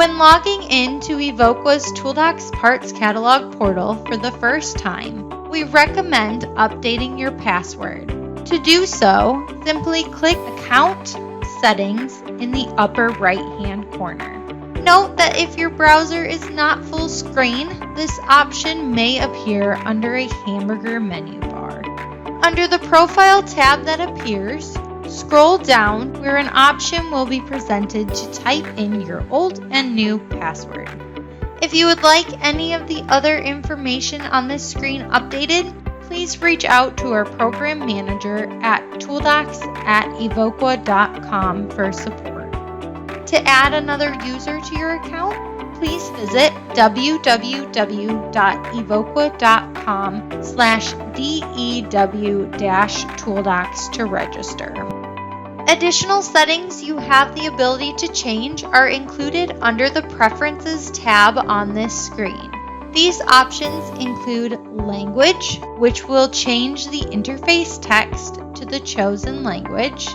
When logging into Evoqua's ToolDOX Parts Catalog portal for the first time, we recommend updating your password. To do so, simply click Account Settings in the upper right-hand corner. Note that if your browser is not full screen, this option may appear under a hamburger menu bar. Under the Profile tab that appears, scroll down where an option will be presented to type in your old and new password. If you would like any of the other information on this screen updated, please reach out to our program manager at tooldox@evoqua.com for support. To add another user to your account, please visit www.evoqua.com/dew-tooldox to register. Additional settings you have the ability to change are included under the Preferences tab on this screen. These options include language, which will change the interface text to the chosen language.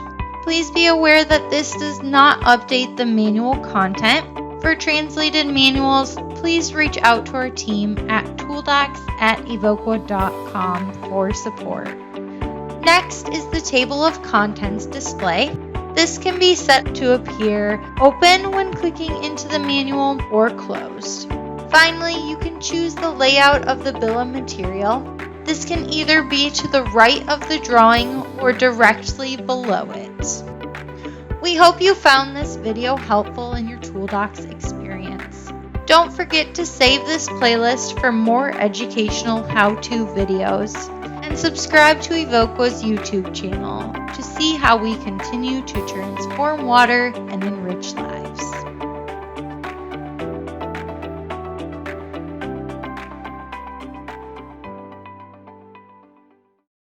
Please be aware that this does not update the manual content. For translated manuals, please reach out to our team at tooldox@evoqua.com for support. Next is the table of contents display. This can be set to appear open when clicking into the manual or closed. Finally, you can choose the layout of the bill of material. This can either be to the right of the drawing or directly below it. We hope you found this video helpful in your ToolDOX experience. Don't forget to save this playlist for more educational how-to videos and subscribe to Evoqua's YouTube channel to see how we continue to transform water and enrich lives.